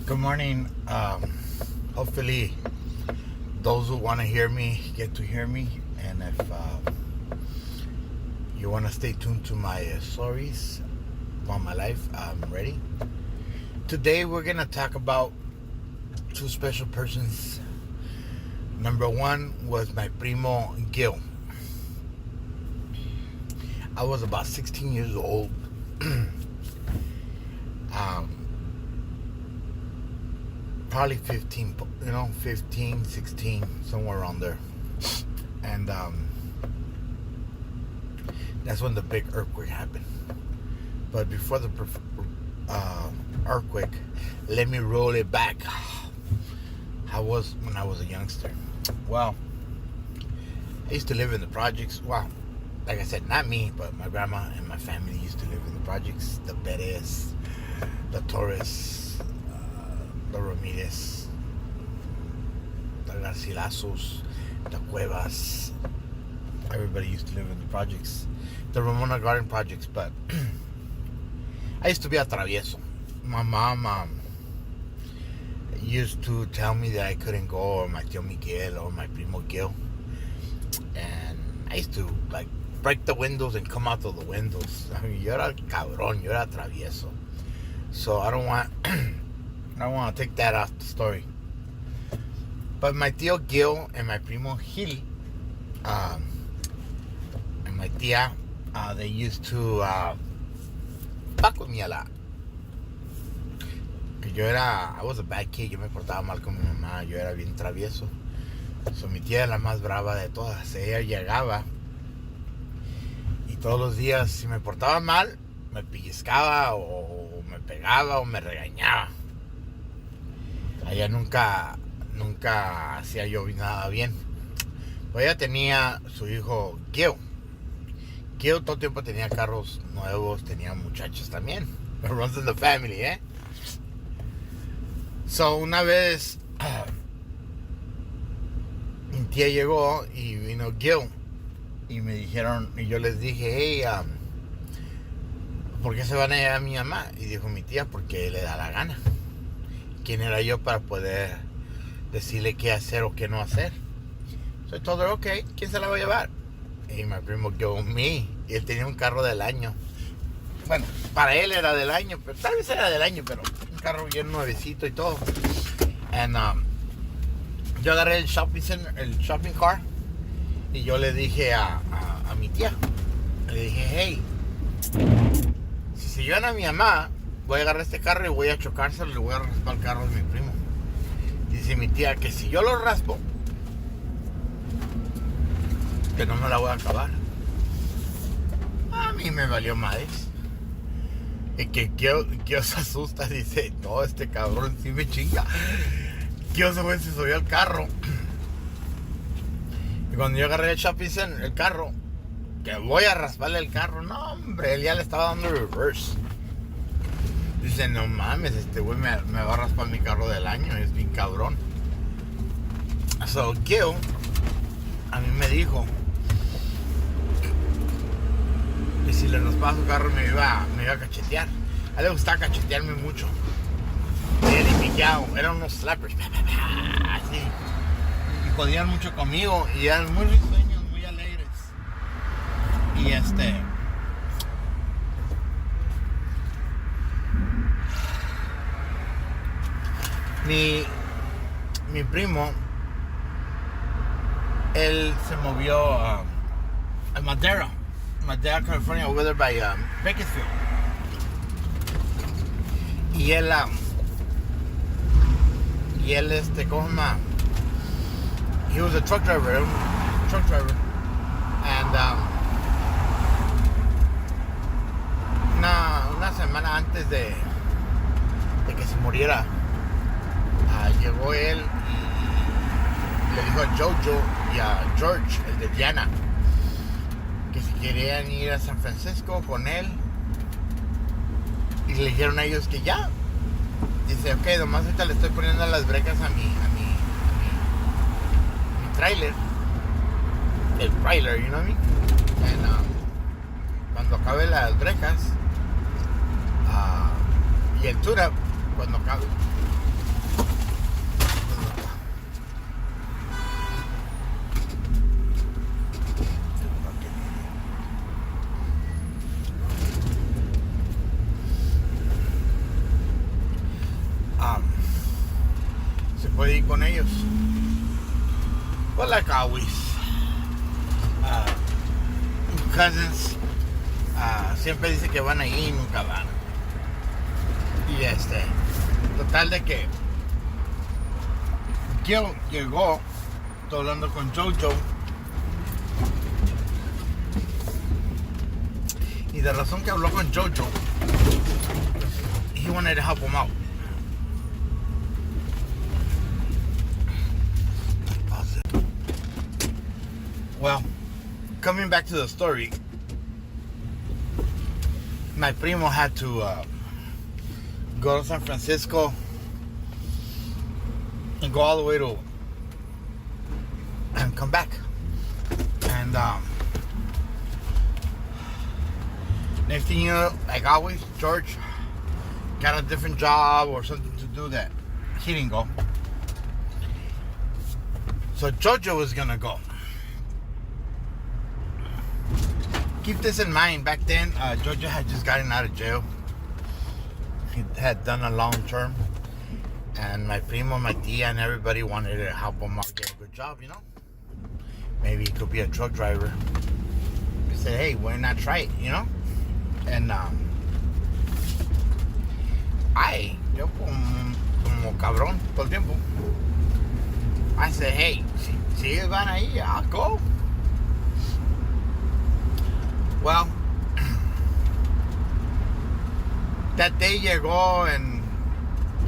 Good morning. Hopefully, those who want to hear me get to hear me, and if you want to stay tuned to my stories about my life, I'm ready. Today, we're gonna talk about two special persons. Number one was my primo Gil. I was about 16 years old. Probably 15, 15, 16, somewhere around there. And that's when the big earthquake happened. But before the earthquake, let me roll it back. How was when I was a youngster? Well, I used to live in the projects. Well, like I said, not me, but my grandma and my family used to live in the projects. The Perez, the Torres, the Ramirez, the Garcilazos, the Cuevas. Everybody used to live in the projects. The Ramona Garden projects, but I used to be a travieso. My mom used to tell me that I couldn't go, or my tío Miguel, or my primo Gil. And I used to, break the windows and come out of the windows. I mean, yo era cabrón, yo era travieso. So I don't want to take that off the story. But my tío Gil and my primo Gil, and my tía, they used to fuck with me a lot. I was a bad kid. Yo me portaba mal con mi mamá. Yo era bien travieso. So mi tía era la más brava de todas. Ella llegaba y todos los días, si me portaba mal, me pellizcaba o me pegaba o me regañaba. Ella nunca hacía yo nada bien. Pues ella tenía su hijo Gil. Gil todo el tiempo tenía carros nuevos, tenía muchachos también. It runs in the family, ¿eh? So, una vez mi tía llegó y vino Gil y me dijeron, y yo les dije, hey, ¿por qué se van a llevar a mi mamá? Y dijo mi tía, porque le da la gana. ¿Quién era yo para poder decirle qué hacer o qué no hacer? So I told her, okay, ¿quién se la va a llevar? Y mi primo Gil, me. Y él tenía un carro del año. Bueno, para él era del año, pero tal vez era del año, pero un carro bien nuevecito y todo. And yo agarré el shopping car, y yo le dije a mi tía, le dije, hey, si se llevan a mi mamá, voy a agarrar este carro y voy a chocárselo y le voy a raspar el carro de mi primo. Dice mi tía que si yo lo raspo, que no me la voy a acabar. A mí me valió madres. Y que Gil se asusta, dice, no, este cabrón sí me chinga. Gil se subió al carro. Y cuando yo agarré el shopping center, el carro, que voy a rasparle el carro, no hombre, él ya le estaba dando reverse. Dice, no mames, este güey me va a raspar mi carro del año, es bien cabrón. So Gil a mí me dijo que si le raspaba su carro me iba a cachetear. A él le gustaba cachetearme mucho. Y él y pillado, eran unos slappers. Así. Y jodían mucho conmigo y eran muy risueños, muy alegres. Y mi primo, él se movió a Madera, California, over there by Bakersfield. Y él, ¿cómo se llama? He was a truck driver, and una semana antes de que se muriera, llegó él y le dijo a Jojo y a George, el de Diana, que si querían ir a San Francisco con él. Y le dijeron a ellos que ya. Dice, ok, nomás ahorita le estoy poniendo las brecas a mi trailer. El trailer, you know what I mean? And cuando acabe las brecas y el tune-up, cuando acabe, puede ir con ellos. But like always, cousins siempre dice que van ahí y nunca van. Y total de que Gil llegó, estoy hablando con Jojo, y de razón que habló con Jojo, he wanted to help him out. Well, coming back to the story, my primo had to go to San Francisco and go all the way to and come back. And next thing you know, like always, George got a different job or something to do that he didn't go. So Jojo was gonna go. Keep this in mind, back then, Jojo had just gotten out of jail. He had done a long term. And my primo, my tia, and everybody wanted to help him out get a good job, you know? Maybe he could be a truck driver. I said, hey, why not try it, you know? And yo como cabrón todo el tiempo, I said, hey, si ellos van ahí, I'll go. Well, that day llegó and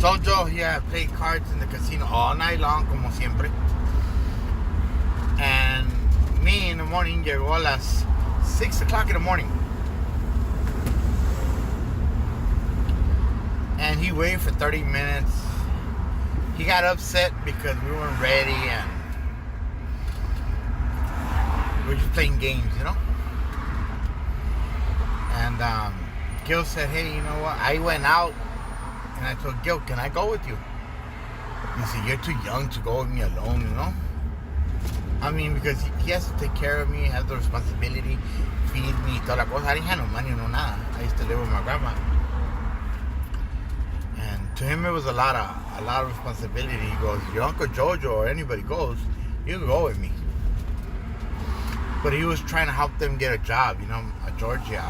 Jojo, he had played cards in the casino all night long, como siempre. And me in the morning, llegó a las 6 o'clock in the morning. And he waited for 30 minutes. He got upset because we weren't ready and we were just playing games, you know? And Gil said, hey, you know what? I went out and I told Gil, can I go with you? He said, you're too young to go with me alone, you know? I mean, because he has to take care of me, has the responsibility, feed me, toda la cosa. I didn't have no money, no nada. I used to live with my grandma. And to him, it was a lot of responsibility. He goes, your Uncle Jojo or anybody goes, you can go with me. But he was trying to help them get a job, you know, a Georgia,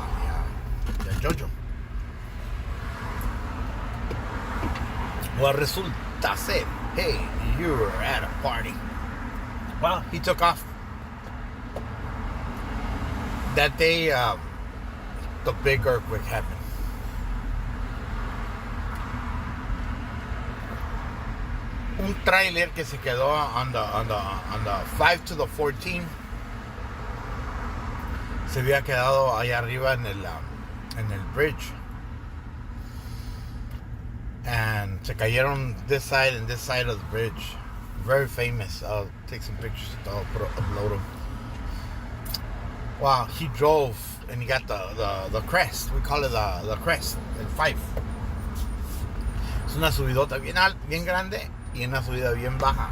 Jojo. Well, resulta ser, hey, you were at a party. Well, he took off. That day, the big earthquake happened. Un trailer que se quedó on the 5 to the 14 se había quedado allá arriba en el bridge, and se cayeron this side and this side of the bridge. Very famous. I'll take some pictures. I'll upload them. Wow, he drove and he got the crest. We call it the crest, el 5. Es una subidota bien grande y una subida bien baja.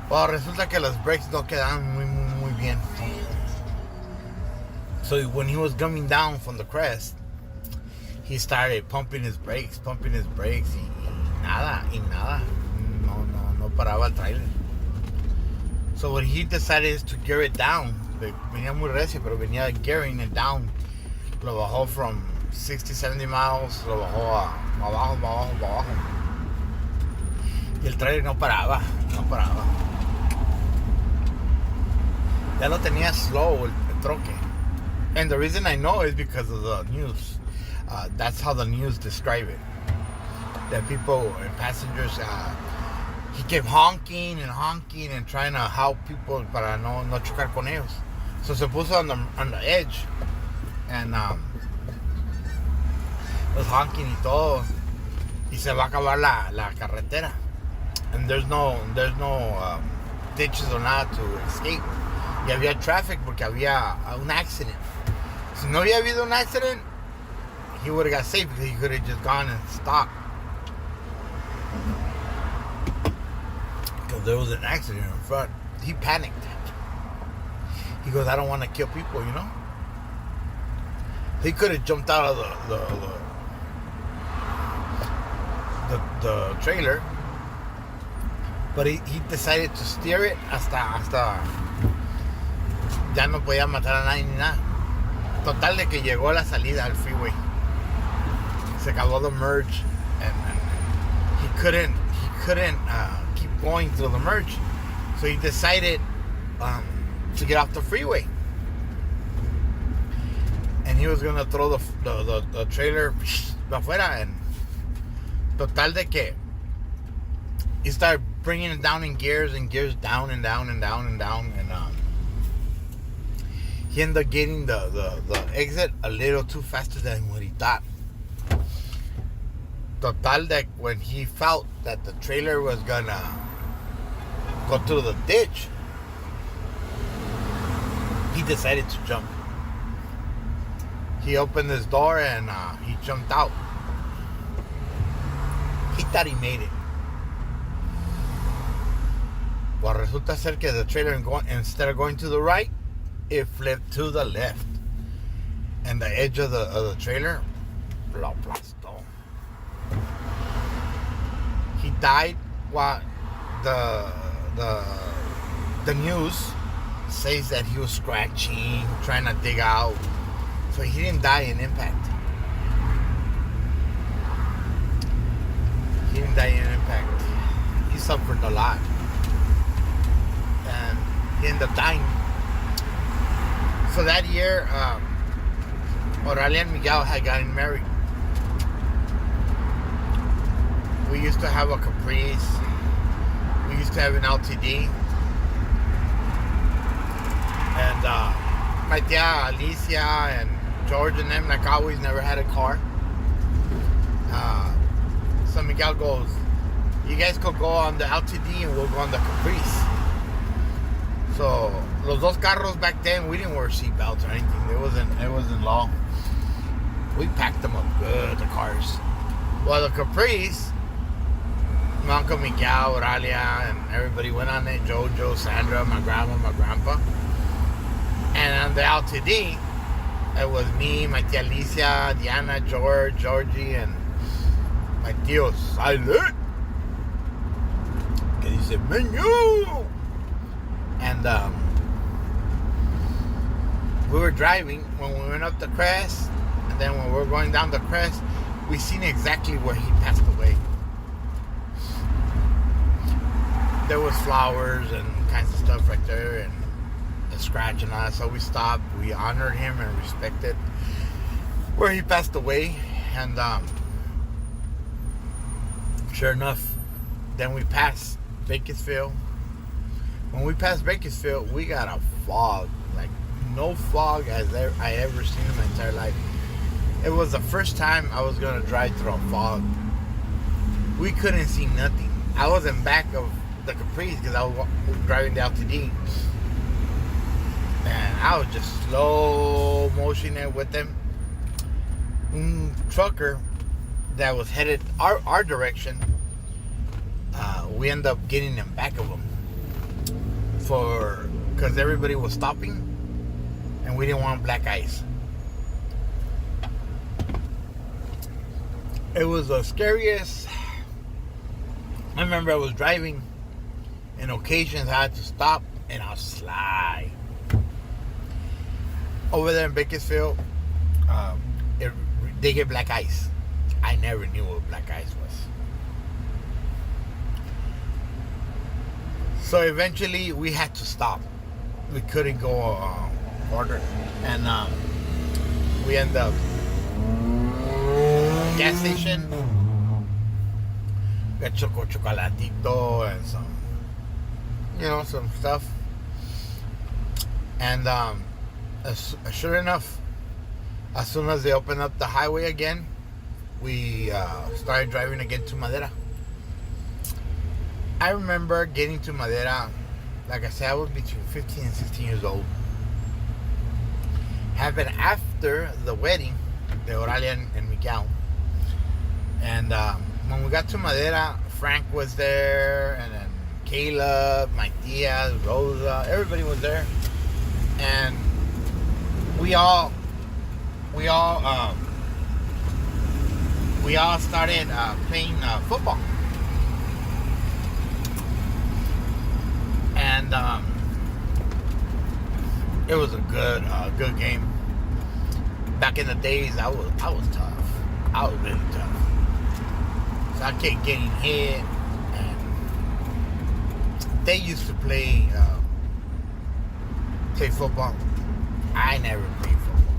Well, resulta que los brakes no quedaban muy bien. So when he was coming down from the crest, he started pumping his brakes, y nada. No paraba el trailer. So what he decided is to gear it down. Venía muy recio, pero venía gearing it down. Lo bajó from 60, 70 miles, lo bajó a abajo. Y el trailer no paraba. Ya lo tenía slow el troque. And the reason I know is because of the news. That's how the news describe it. That people and passengers, he kept honking and trying to help people para no chocar con ellos. So se puso on the edge and was honking y todo. Y se va a acabar la carretera. And there's no ditches or nada to escape. Y había traffic porque había un accident. Si no había habido un accident, he would have got safe because he could have just gone and stopped. Because there was an accident in front. He panicked. He goes, I don't want to kill people, you know? He could have jumped out of the trailer But he decided to steer it hasta ya no podía matar a nadie ni nada. Total de que llegó a la salida al freeway. Se acabó the merge, and he couldn't keep going through the merge, so he decided to get off the freeway, and he was gonna throw the trailer afuera, and total de que he started bringing it down in gears and gears down and down and down and down, and he ended up getting the exit a little too faster than what he thought. Total that when he felt that the trailer was gonna go through the ditch, he decided to jump. He opened his door and he jumped out. He thought he made it. Well, resulta ser que the trailer, instead of going to the right, it flipped to the left, and the edge of the trailer lo aplastó. He died. While the news says that he was scratching, trying to dig out, so he didn't die in impact. He didn't die in impact. He suffered a lot, and he ended up dying. So that year, Oralia and Miguel had gotten married. We used to have a Caprice. We used to have an LTD. And my tia Alicia and George and them, like always, never had a car. So Miguel goes, you guys could go on the LTD and we'll go on the Caprice. So los dos carros back then, we didn't wear seatbelts or anything. It wasn't law. We packed them up good, the cars. Well, the Caprice, my Uncle Miguel, Oralia, and everybody went on it. Jojo, Sandra, my grandma, my grandpa. And on the LTD, it was me, my tia Alicia, Diana, Georgie, and my tío Silent, que dice Menu. And we were driving when we went up the crest, and then when we were going down the crest, we seen exactly where he passed away. There was flowers and kinds of stuff right there, and a scratch and all that. So we stopped. We honored him and respected where he passed away. And sure enough, then we passed Bakersfield. When we passed Bakersfield, we got a fog, like no fog as I ever seen in my entire life. It was the first time I was gonna drive through a fog. We couldn't see nothing. I was in back of the Caprice because I was driving the LTD, and I was just slow motioning with them. Trucker that was headed our direction, we ended up getting in back of him because everybody was stopping and we didn't want black ice. It was the scariest. I remember I was driving, and occasions I had to stop and I'll slide. Over there in Bakersfield, they get black ice. I never knew what black ice was. So eventually we had to stop. We couldn't go farther, and we ended up gas station. Got chocolatito and some stuff. And sure enough, as soon as they opened up the highway again, we started driving again to Madera. I remember getting to Madera, like I said, I was between 15 and 16 years old. Happened after the wedding, the Oralia and Miguel. And when we got to Madera, Frank was there, and then Caleb, my tia, Rosa, everybody was there. And we all started playing football. and it was a good game. Back in the days, I was tough. I was really tough. So I kept getting hit, and they used to play football. I never played football.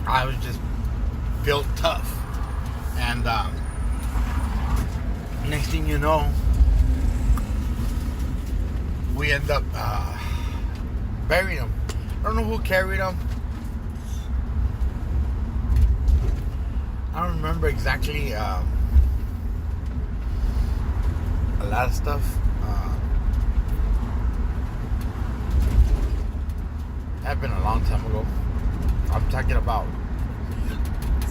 I was just built tough, and next thing you know, we end up burying him. I don't know who carried him. I don't remember exactly a lot of stuff. Happened a long time ago. I'm talking about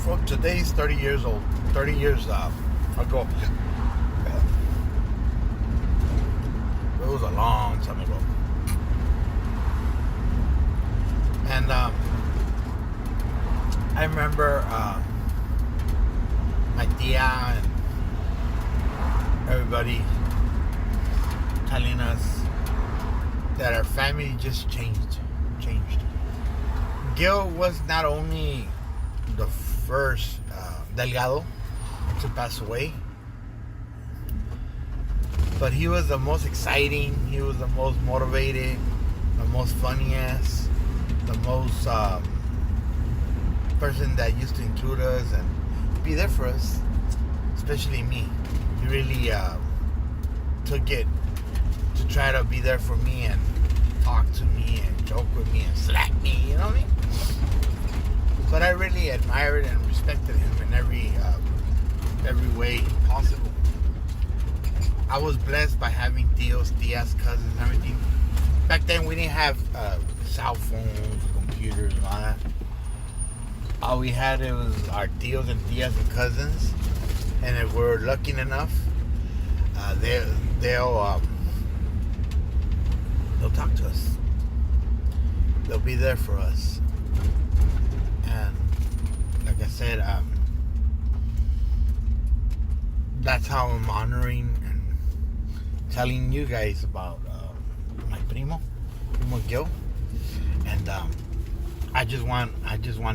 from today's 30 years old. 30 years ago. It was a long time ago. And I remember my tia and everybody telling us that our family just changed. Gil was not only the first Delgado to pass away, but he was the most exciting, he was the most motivated, the most funniest, the most person that used to include us and be there for us, especially me. He really took it to try to be there for me and talk to me and joke with me and slap me, you know what I mean? But I really admired and respected him in every way possible. I was blessed by having tios, tias, cousins, and everything. Back then, we didn't have cell phones, computers, and all that. All we had was our tios and tias and cousins. And if we're lucky enough, they'll talk to us. They'll be there for us. And like I said, that's how I'm honoring and telling you guys about my primo Gil. And I just want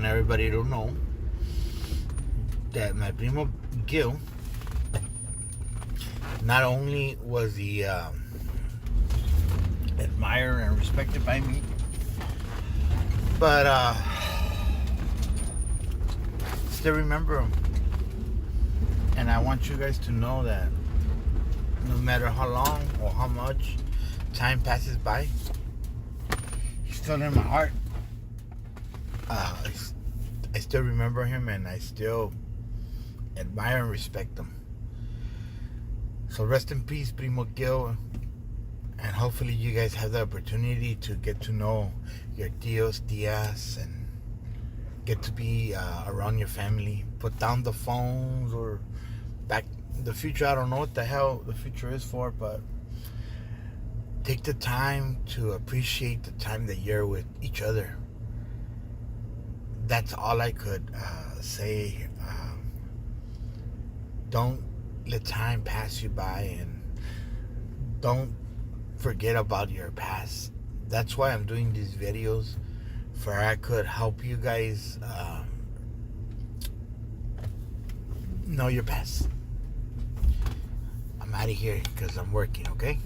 everybody to know that my primo Gil not only was he admired and respected by me, but still remember him. And I want you guys to know that no matter how long or how much time passes by, he's still in my heart. I still remember him, and I still admire and respect him. So rest in peace, Primo Gil. And hopefully you guys have the opportunity to get to know your tios, tias, and get to be around your family. Put down the phones, or back in the future, I don't know what the hell the future is for, but take the time to appreciate the time that you're with each other. That's all I could say. Don't let time pass you by, and don't forget about your past. That's why I'm doing these videos, for I could help you guys know your past. I'm out of here because I'm working, okay?